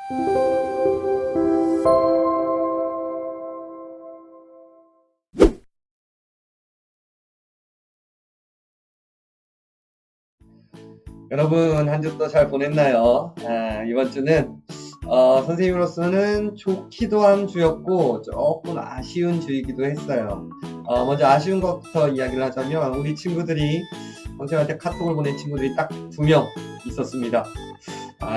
여러분 한 주도 잘 보냈나요? 이번 주는 선생님으로서는 좋기도 한 주였고 조금 아쉬운 주이기도 했어요. 먼저 아쉬운 것부터 이야기를 하자면 우리 친구들이 선생님한테 카톡을 보낸 친구들이 딱 2명 있었습니다.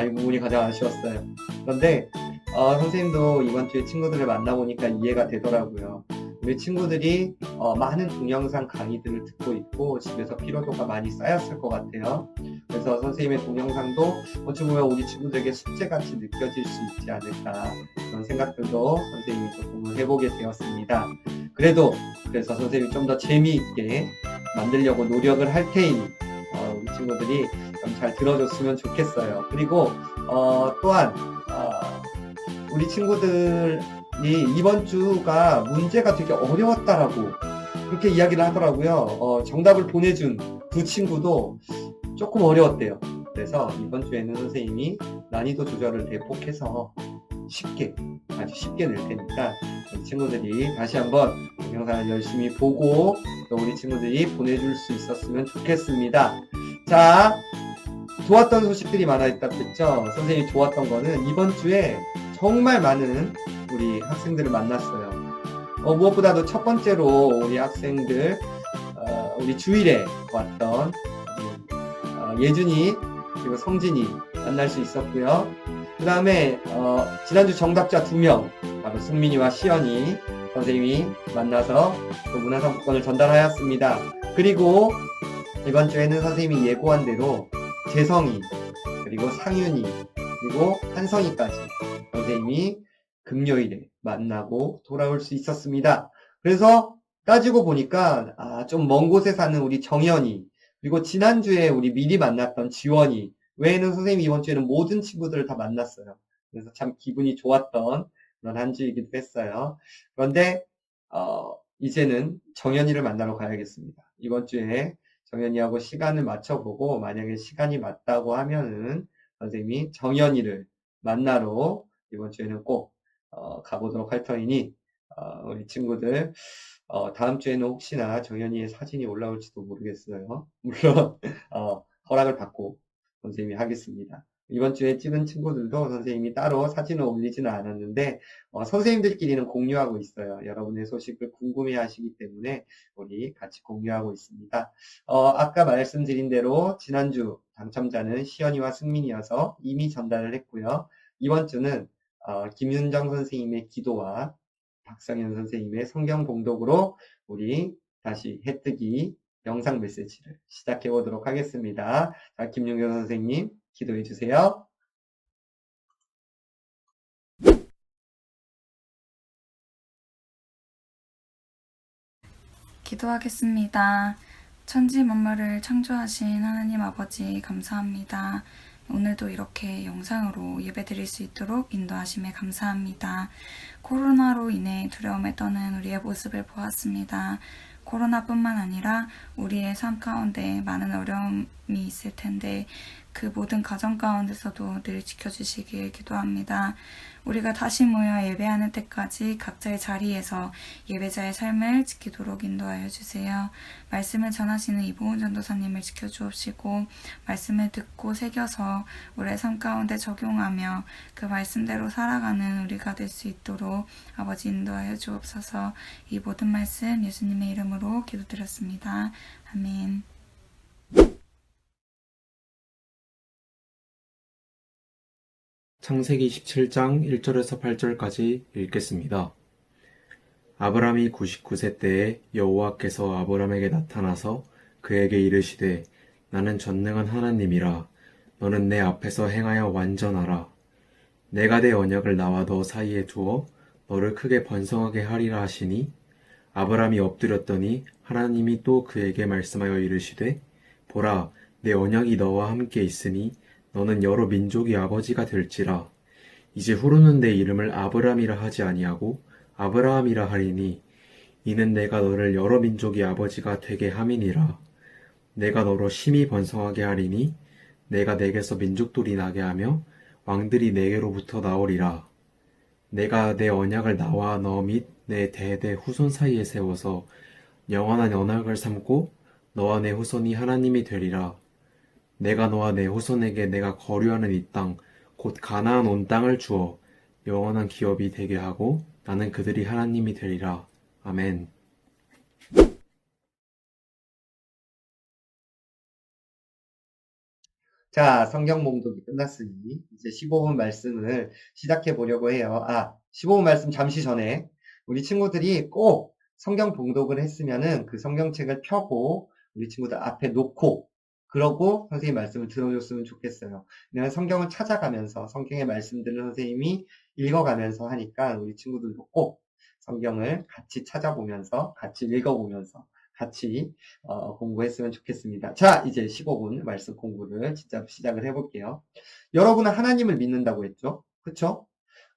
이 부분이 가장 아쉬웠어요. 그런데 선생님도 이번 주에 친구들을 만나보니까 이해가 되더라고요. 우리 친구들이 많은 동영상 강의들을 듣고 있고 집에서 피로도가 많이 쌓였을 것 같아요. 그래서 선생님의 동영상도 어찌 보면 우리 친구들에게 숙제같이 느껴질 수 있지 않을까, 그런 생각들도 선생님이 조금 해보게 되었습니다. 그래서 선생님이 좀 더 재미있게 만들려고 노력을 할 테니 우리 친구들이 좀 잘 들어줬으면 좋겠어요. 그리고 또한 우리 친구들이 이번 주가 문제가 되게 어려웠다라고 그렇게 이야기를 하더라고요. 정답을 보내준 두 친구도 조금 어려웠대요. 그래서 이번 주에는 선생님이 난이도 조절을 대폭해서 아주 쉽게 낼 테니까 우리 친구들이 다시 한번 영상을 열심히 보고 또 우리 친구들이 보내줄 수 있었으면 좋겠습니다. 자, 좋았던 소식들이 많아 있다고 했죠. 선생님이 좋았던 거는 이번 주에 정말 많은 우리 학생들을 만났어요. 무엇보다도 첫 번째로 우리 학생들, 우리 주일에 왔던 예준이 그리고 성진이 만날 수 있었고요. 그 다음에 지난주 정답자 2명, 바로 승민이와 시연이 선생님이 만나서 또 문화상품권을 전달하였습니다. 그리고 이번 주에는 선생님이 예고한 대로 재성이, 그리고 상윤이, 그리고 한성이까지 선생님이 금요일에 만나고 돌아올 수 있었습니다. 그래서 따지고 보니까 좀 먼 곳에 사는 우리 정연이, 그리고 지난주에 우리 미리 만났던 지원이 외에는 선생님이 이번 주에는 모든 친구들을 다 만났어요. 그래서 참 기분이 좋았던 그런 한 주이기도 했어요. 그런데 이제는 정연이를 만나러 가야겠습니다. 이번 주에 정연이하고 시간을 맞춰보고 만약에 시간이 맞다고 하면은 선생님이 정연이를 만나러 이번 주에는 꼭 가보도록 할 터이니 우리 친구들 다음 주에는 혹시나 정연이의 사진이 올라올지도 모르겠어요. 물론 허락을 받고 선생님이 하겠습니다. 이번 주에 찍은 친구들도 선생님이 따로 사진을 올리지는 않았는데 선생님들끼리는 공유하고 있어요. 여러분의 소식을 궁금해 하시기 때문에 우리 같이 공유하고 있습니다. 아까 말씀드린 대로 지난주 당첨자는 시연이와 승민이어서 이미 전달을 했고요. 이번 주는 김윤정 선생님의 기도와 박성현 선생님의 성경 봉독으로 우리 다시 해뜨기 영상 메시지를 시작해 보도록 하겠습니다. 자, 김윤정 선생님 기도해 주세요. 기도하겠습니다. 천지 만물을 창조하신 하나님 아버지 감사합니다. 오늘도 이렇게 영상으로 예배드릴 수 있도록 인도하심에 감사합니다. 코로나로 인해 두려움에 떠는 우리의 모습을 보았습니다. 코로나뿐만 아니라 우리의 삶 가운데 많은 어려움이 있을 텐데 그 모든 가정 가운데서도 늘 지켜주시길 기도합니다. 우리가 다시 모여 예배하는 때까지 각자의 자리에서 예배자의 삶을 지키도록 인도하여 주세요. 말씀을 전하시는 이보은 전도사님을 지켜주옵시고 말씀을 듣고 새겨서 우리의 삶 가운데 적용하며 그 말씀대로 살아가는 우리가 될 수 있도록 아버지 인도하여 주옵소서. 이 모든 말씀 예수님의 이름으로 기도드렸습니다. 아멘. 창세기 17장 1절에서 8절까지 읽겠습니다. 아브람이 99세 때에 여호와께서 아브람에게 나타나서 그에게 이르시되 나는 전능한 하나님이라 너는 내 앞에서 행하여 완전하라. 내가 내 언약을 나와 너 사이에 두어 너를 크게 번성하게 하리라 하시니 아브람이 엎드렸더니 하나님이 또 그에게 말씀하여 이르시되 보라 내 언약이 너와 함께 있으니 너는 여러 민족의 아버지가 될지라. 이제 후로는 내 이름을 아브람이라 하지 아니하고 아브라함이라 하리니 이는 내가 너를 여러 민족의 아버지가 되게 함이니라. 내가 너로 심히 번성하게 하리니 내가 내게서 민족들이 나게 하며 왕들이 내게로부터 나오리라. 내가 내 언약을 나와 너 및 내 대대 후손 사이에 세워서 영원한 언약을 삼고 너와 내 후손이 하나님이 되리라. 내가 너와 내 후손에게 내가 거류하는 이 땅, 곧 가나안 온 땅을 주어 영원한 기업이 되게 하고 나는 그들이 하나님이 되리라. 아멘. 자, 성경 봉독이 끝났으니 이제 15분 말씀을 시작해 보려고 해요. 15분 말씀 잠시 전에 우리 친구들이 꼭 성경 봉독을 했으면은 그 성경책을 펴고 우리 친구들 앞에 놓고 그러고 선생님 말씀을 들어줬으면 좋겠어요. 왜냐면 성경을 찾아가면서 성경의 말씀들을 선생님이 읽어가면서 하니까 우리 친구들도 꼭 성경을 같이 찾아보면서 같이 읽어보면서 같이 공부했으면 좋겠습니다. 자, 이제 15분 말씀 공부를 진짜 시작을 해볼게요. 여러분은 하나님을 믿는다고 했죠? 그쵸?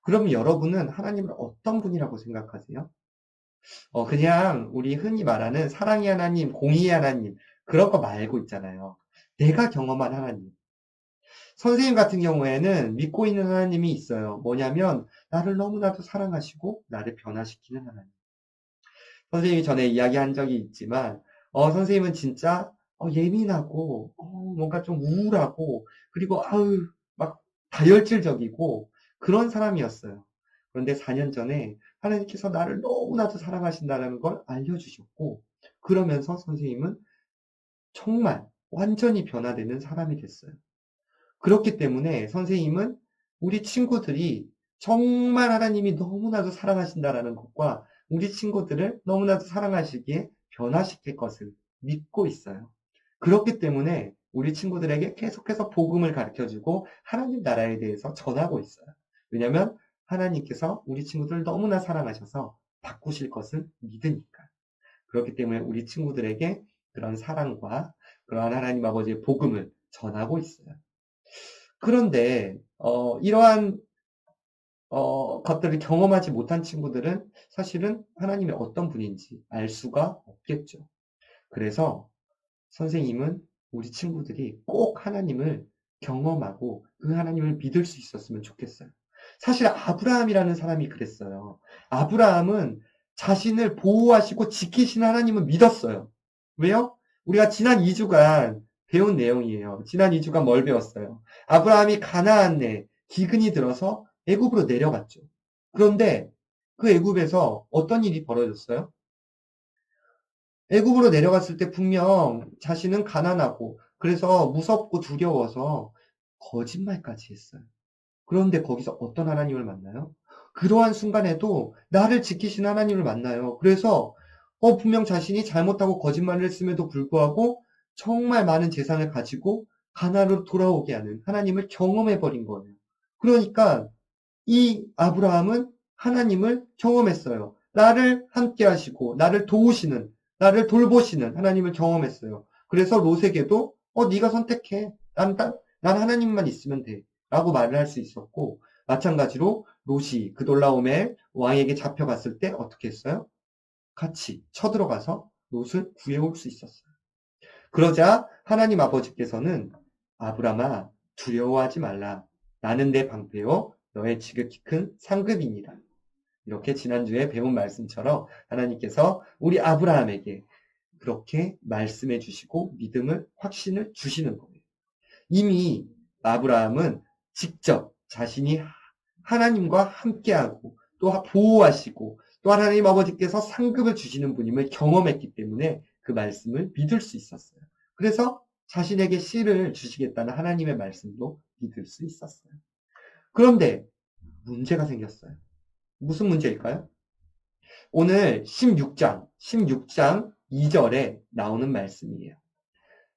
그럼 여러분은 하나님을 어떤 분이라고 생각하세요? 그냥 우리 흔히 말하는 사랑의 하나님, 공의의 하나님, 그런 거 말고 있잖아요. 내가 경험한 하나님. 선생님 같은 경우에는 믿고 있는 하나님이 있어요. 뭐냐면, 나를 너무나도 사랑하시고, 나를 변화시키는 하나님. 선생님이 전에 이야기한 적이 있지만, 선생님은 진짜, 예민하고, 뭔가 좀 우울하고, 그리고, 막 다혈질적이고, 그런 사람이었어요. 그런데 4년 전에 하나님께서 나를 너무나도 사랑하신다는 걸 알려주셨고, 그러면서 선생님은 정말 완전히 변화되는 사람이 됐어요. 그렇기 때문에 선생님은 우리 친구들이 정말 하나님이 너무나도 사랑하신다라는 것과 우리 친구들을 너무나도 사랑하시기에 변화시킬 것을 믿고 있어요. 그렇기 때문에 우리 친구들에게 계속해서 복음을 가르쳐주고 하나님 나라에 대해서 전하고 있어요. 왜냐하면 하나님께서 우리 친구들을 너무나 사랑하셔서 바꾸실 것을 믿으니까. 그렇기 때문에 우리 친구들에게 그런 사랑과 그러한 하나님 아버지의 복음을 전하고 있어요. 그런데 이러한 것들을 경험하지 못한 친구들은 사실은 하나님이 어떤 분인지 알 수가 없겠죠. 그래서 선생님은 우리 친구들이 꼭 하나님을 경험하고 그 하나님을 믿을 수 있었으면 좋겠어요. 사실 아브라함이라는 사람이 그랬어요. 아브라함은 자신을 보호하시고 지키시는 하나님을 믿었어요. 왜요? 우리가 지난 2주간 배운 내용이에요. 지난 2주간 뭘 배웠어요? 아브라함이 가나안에 기근이 들어서 애굽으로 내려갔죠. 그런데 그 애굽에서 어떤 일이 벌어졌어요? 애굽으로 내려갔을 때 분명 자신은 가난하고 그래서 무섭고 두려워서 거짓말까지 했어요. 그런데 거기서 어떤 하나님을 만나요? 그러한 순간에도 나를 지키신 하나님을 만나요. 그래서 분명 자신이 잘못하고 거짓말을 했음에도 불구하고 정말 많은 재산을 가지고 가나안으로 돌아오게 하는 하나님을 경험해 버린 거예요. 그러니까 이 아브라함은 하나님을 경험했어요. 나를 함께 하시고 나를 도우시는, 나를 돌보시는 하나님을 경험했어요. 그래서 롯에게도 네가 선택해. 난 하나님만 있으면 돼. 라고 말을 할 수 있었고, 마찬가지로 롯이 그돌라오멜 왕에게 잡혀갔을 때 어떻게 했어요? 같이 쳐들어가서 롯을 구해올 수 있었어요. 그러자 하나님 아버지께서는 아브라함아 두려워하지 말라. 나는 내 방패요 너의 지극히 큰 상급이니라. 이렇게 지난주에 배운 말씀처럼 하나님께서 우리 아브라함에게 그렇게 말씀해 주시고 믿음을, 확신을 주시는 거예요. 이미 아브라함은 직접 자신이 하나님과 함께하고 또 보호하시고 또 하나님 아버지께서 상급을 주시는 분임을 경험했기 때문에 그 말씀을 믿을 수 있었어요. 그래서 자신에게 씨를 주시겠다는 하나님의 말씀도 믿을 수 있었어요. 그런데 문제가 생겼어요. 무슨 문제일까요? 오늘 16장 2절에 나오는 말씀이에요.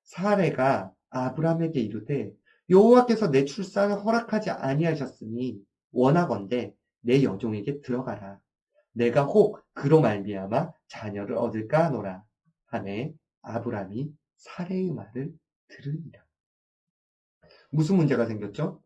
사레가 아브라함에게 이르되 여호와께서 내 출산을 허락하지 아니하셨으니 원하건대 내 여종에게 들어가라. 내가 혹 그로 말미암아 자녀를 얻을까 하노라. 하매 아브라함이 사레의 말을 들으니라. 무슨 문제가 생겼죠?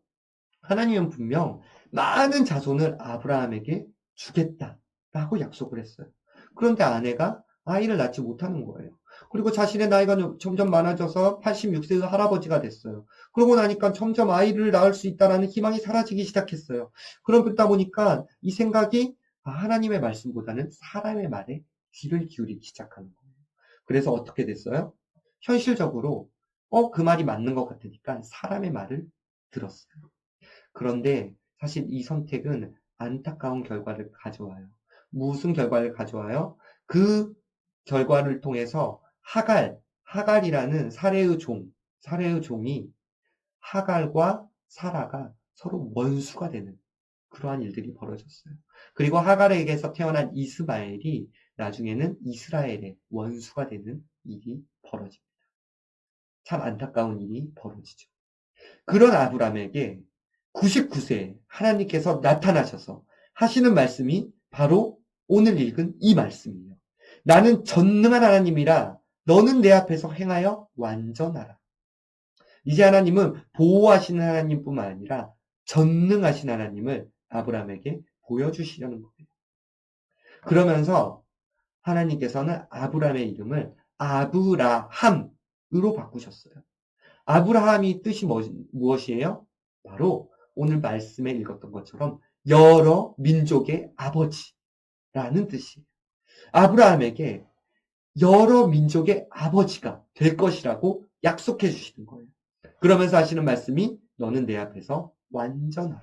하나님은 분명 많은 자손을 아브라함에게 주겠다라고 약속을 했어요. 그런데 아내가 아이를 낳지 못하는 거예요. 그리고 자신의 나이가 점점 많아져서 86세의 할아버지가 됐어요. 그러고 나니까 점점 아이를 낳을 수 있다는 희망이 사라지기 시작했어요. 그러다 보니까 이 생각이 하나님의 말씀보다는 사람의 말에 귀를 기울이기 시작하는 거예요. 그래서 어떻게 됐어요? 현실적으로 그 말이 맞는 것 같으니까 사람의 말을 들었어요. 그런데 사실 이 선택은 안타까운 결과를 가져와요. 무슨 결과를 가져와요? 그 결과를 통해서 하갈이라는 사례의 종이 하갈과 사라가 서로 원수가 되는 그러한 일들이 벌어졌어요. 그리고 하갈에게서 태어난 이스마엘이 나중에는 이스라엘의 원수가 되는 일이 벌어집니다. 참 안타까운 일이 벌어지죠. 그런 아브람에게 99세에 하나님께서 나타나셔서 하시는 말씀이 바로 오늘 읽은 이 말씀이에요. 나는 전능한 하나님이라 너는 내 앞에서 행하여 완전하라. 이제 하나님은 보호하시는 하나님뿐만 아니라 전능하신 하나님을 아브람에게 보여주시려는 거예요. 그러면서 하나님께서는 아브람의 이름을 아브라함으로 바꾸셨어요. 아브라함이 뜻이 무엇이에요? 바로 오늘 말씀에 읽었던 것처럼 여러 민족의 아버지라는 뜻이에요. 아브라함에게 여러 민족의 아버지가 될 것이라고 약속해 주시는 거예요. 그러면서 하시는 말씀이 너는 내 앞에서 완전하라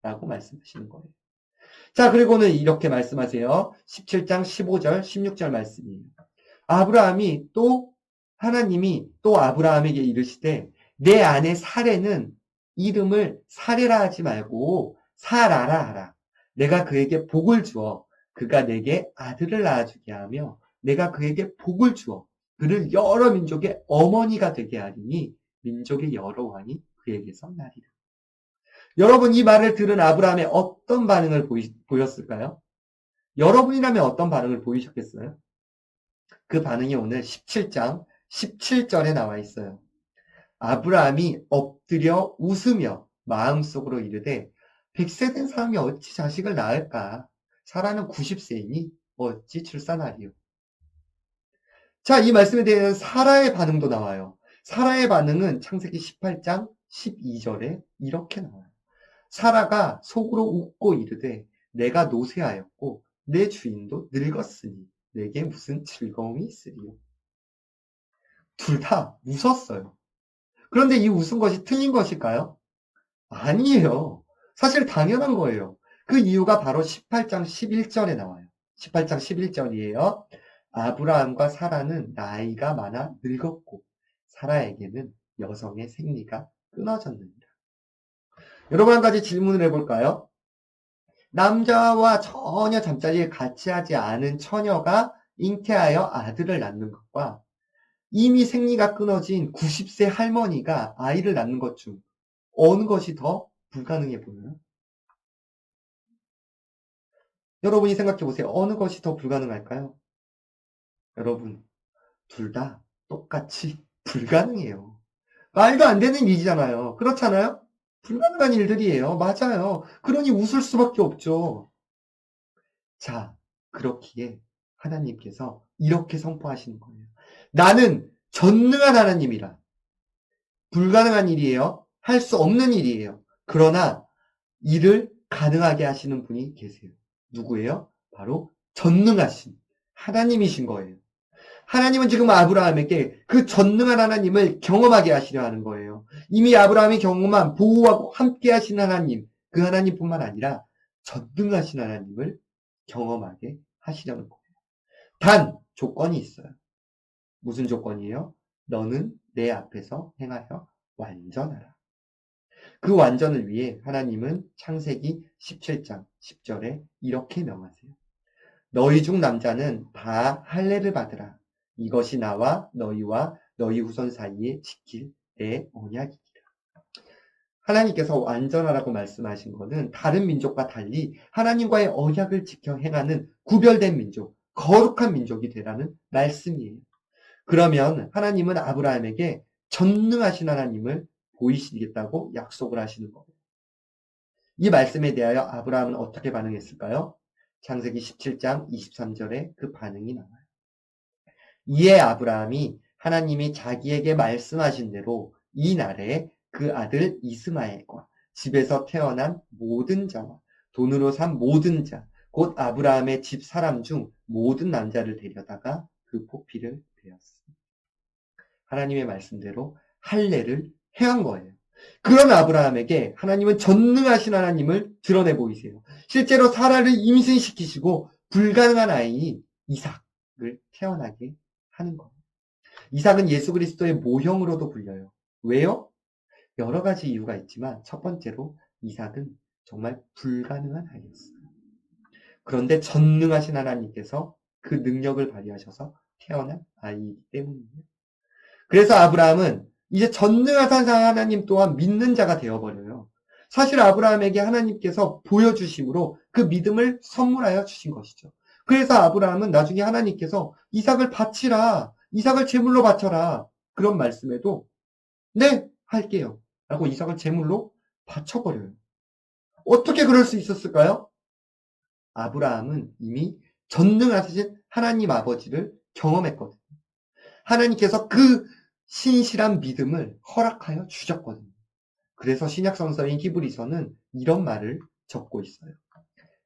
라고 말씀하시는 거예요. 자, 그리고는 이렇게 말씀하세요. 17장 15절 16절 말씀이에요. 하나님이 또 아브라함에게 이르시되 내 아내 사레는 이름을 사레라 하지 말고 사라라 하라. 내가 그에게 복을 주어 그가 내게 아들을 낳아주게 하며 내가 그에게 복을 주어 그를 여러 민족의 어머니가 되게 하리니 민족의 여러 왕이 그에게서 나리라. 여러분, 이 말을 들은 아브라함의 어떤 반응을 보였을까요? 여러분이라면 어떤 반응을 보이셨겠어요? 그 반응이 오늘 17장 17절에 나와 있어요. 아브라함이 엎드려 웃으며 마음속으로 이르되 100세 된 사람이 어찌 자식을 낳을까? 사라는 90세이니 어찌 출산하리요? 자, 이 말씀에 대한 사라의 반응도 나와요. 사라의 반응은 창세기 18장 12절에 이렇게 나와요. 사라가 속으로 웃고 이르되 내가 노쇠하였고 내 주인도 늙었으니 내게 무슨 즐거움이 있으리요. 둘 다 웃었어요. 그런데 이 웃은 것이 틀린 것일까요? 아니에요. 사실 당연한 거예요. 그 이유가 바로 18장 11절에 나와요. 18장 11절이에요. 아브라함과 사라는 나이가 많아 늙었고 사라에게는 여성의 생리가 끊어졌느니라. 여러분, 한 가지 질문을 해볼까요? 남자와 전혀 잠자리를 같이 하지 않은 처녀가 잉태하여 아들을 낳는 것과 이미 생리가 끊어진 90세 할머니가 아이를 낳는 것 중 어느 것이 더 불가능해 보여요? 여러분이 생각해 보세요. 어느 것이 더 불가능할까요? 여러분, 둘 다 똑같이 불가능해요. 말도 안 되는 일이잖아요. 그렇잖아요? 불가능한 일들이에요. 맞아요. 그러니 웃을 수밖에 없죠. 자, 그렇기에 하나님께서 이렇게 선포하시는 거예요. 나는 전능한 하나님이라. 불가능한 일이에요. 할 수 없는 일이에요. 그러나 이를 가능하게 하시는 분이 계세요. 누구예요? 바로 전능하신 하나님이신 거예요. 하나님은 지금 아브라함에게 그 전능한 하나님을 경험하게 하시려 하는 거예요. 이미 아브라함이 경험한 보호하고 함께 하신 하나님, 그 하나님뿐만 아니라 전능하신 하나님을 경험하게 하시려는 거예요. 단 조건이 있어요. 무슨 조건이에요? 너는 내 앞에서 행하여 완전하라. 그 완전을 위해 하나님은 창세기 17장 10절에 이렇게 명하세요. 너희 중 남자는 다 할례를 받으라. 이것이 나와 너희와 너희 후손 사이에 지킬 내 언약이니라. 하나님께서 완전하라고 말씀하신 것은 다른 민족과 달리 하나님과의 언약을 지켜 행하는 구별된 민족, 거룩한 민족이 되라는 말씀이에요. 그러면 하나님은 아브라함에게 전능하신 하나님을 보이시겠다고 약속을 하시는 거예요. 이 말씀에 대하여 아브라함은 어떻게 반응했을까요? 창세기 17장 23절에 그 반응이 나와요. 이에 아브라함이 하나님이 자기에게 말씀하신 대로 이 날에 그 아들 이스마엘과 집에서 태어난 모든 자와 돈으로 산 모든 자, 곧 아브라함의 집 사람 중 모든 남자를 데려다가 그 포피를 베었습니다. 하나님의 말씀대로 할례를 행한 거예요. 그런 아브라함에게 하나님은 전능하신 하나님을 드러내 보이세요. 실제로 사라를 임신시키시고 불가능한 아이인 이삭을 태어나게 하는 거예요. 이삭은 예수 그리스도의 모형으로도 불려요. 왜요? 여러 가지 이유가 있지만 첫 번째로 이삭은 정말 불가능한 아이였어요. 그런데 전능하신 하나님께서 그 능력을 발휘하셔서 태어난 아이이기 때문이에요. 그래서 아브라함은 이제 전능하신 하나님 또한 믿는 자가 되어버려요. 사실 아브라함에게 하나님께서 보여주심으로 그 믿음을 선물하여 주신 것이죠. 그래서 아브라함은 나중에 하나님께서 이삭을 바치라, 이삭을 제물로 바쳐라, 그런 말씀에도 네, 할게요 라고 이삭을 제물로 바쳐버려요. 어떻게 그럴 수 있었을까요? 아브라함은 이미 전능하신 하나님 아버지를 경험했거든요. 하나님께서 그 신실한 믿음을 허락하여 주셨거든요. 그래서 신약성서인 히브리서는 이런 말을 적고 있어요.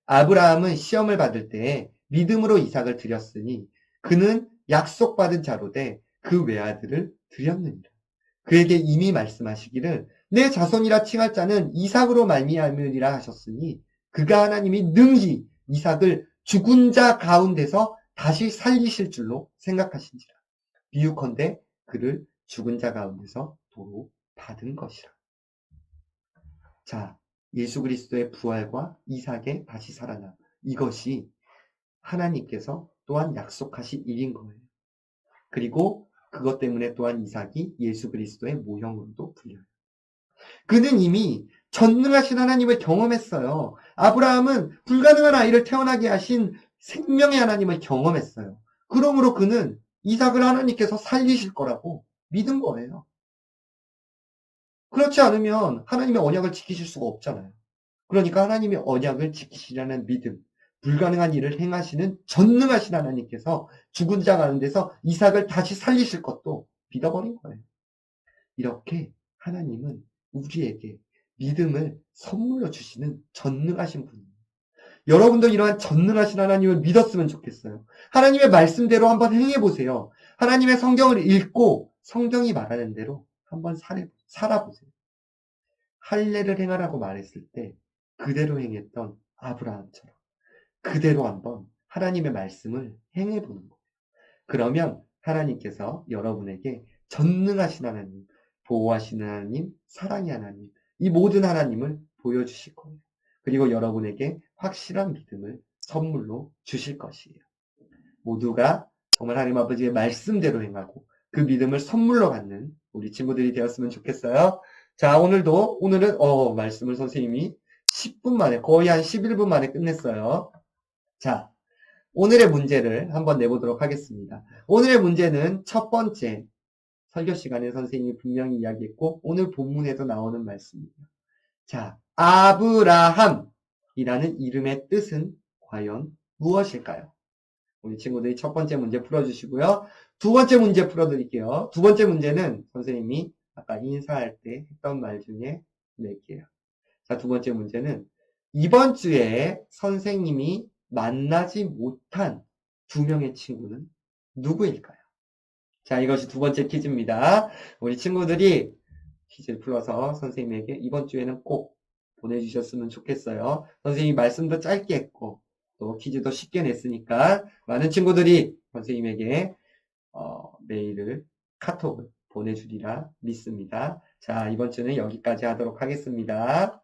아브라함은 시험을 받을 때에 믿음으로 이삭을 드렸으니 그는 약속받은 자로 돼 그 외아들을 드렸느니라. 그에게 이미 말씀하시기를 내 자손이라 칭할 자는 이삭으로 말미암으리라 하셨으니 그가 하나님이 능히 이삭을 죽은 자 가운데서 다시 살리실 줄로 생각하신지라. 비유컨대 그를 죽은 자 가운데서 도로 받은 것이라. 자, 예수 그리스도의 부활과 이삭의 다시 살아남, 이것이 하나님께서 또한 약속하신 일인 거예요. 그리고 그것 때문에 또한 이삭이 예수 그리스도의 모형으로도 불려요. 그는 이미 전능하신 하나님을 경험했어요. 아브라함은 불가능한 아이를 태어나게 하신 생명의 하나님을 경험했어요. 그러므로 그는 이삭을 하나님께서 살리실 거라고 믿은 거예요. 그렇지 않으면 하나님의 언약을 지키실 수가 없잖아요. 그러니까 하나님의 언약을 지키시라는 믿음, 불가능한 일을 행하시는 전능하신 하나님께서 죽은 자 가운데서 이삭을 다시 살리실 것도 믿어버린 거예요. 이렇게 하나님은 우리에게 믿음을 선물로 주시는 전능하신 분이에요. 여러분도 이러한 전능하신 하나님을 믿었으면 좋겠어요. 하나님의 말씀대로 한번 행해보세요. 하나님의 성경을 읽고 성경이 말하는 대로 한번 살아보세요. 할례를 행하라고 말했을 때 그대로 행했던 아브라함처럼 그대로 한번 하나님의 말씀을 행해보는 거예요. 그러면 하나님께서 여러분에게 전능하신 하나님, 보호하시는 하나님, 사랑의 하나님, 이 모든 하나님을 보여주실 거예요. 그리고 여러분에게 확실한 믿음을 선물로 주실 것이에요. 모두가 정말 하나님 아버지의 말씀대로 행하고 그 믿음을 선물로 받는 우리 친구들이 되었으면 좋겠어요. 자, 오늘은 말씀을 선생님이 10분 만에, 거의 한 11분 만에 끝냈어요. 자, 오늘의 문제를 한번 내보도록 하겠습니다. 오늘의 문제는 첫 번째, 설교 시간에 선생님이 분명히 이야기했고 오늘 본문에도 나오는 말씀입니다. 자, 아브라함이라는 이름의 뜻은 과연 무엇일까요? 우리 친구들이 첫 번째 문제 풀어주시고요. 두 번째 문제 풀어드릴게요. 두 번째 문제는 선생님이 아까 인사할 때 했던 말 중에 낼게요. 자, 두 번째 문제는 이번 주에 선생님이 만나지 못한 두 명의 친구는 누구일까요? 자, 이것이 두 번째 퀴즈입니다. 우리 친구들이 퀴즈를 풀어서 선생님에게 이번 주에는 꼭 보내주셨으면 좋겠어요. 선생님이 말씀도 짧게 했고 또 퀴즈도 쉽게 냈으니까 많은 친구들이 선생님에게 메일을, 카톡을 보내주리라 믿습니다. 자, 이번 주는 여기까지 하도록 하겠습니다.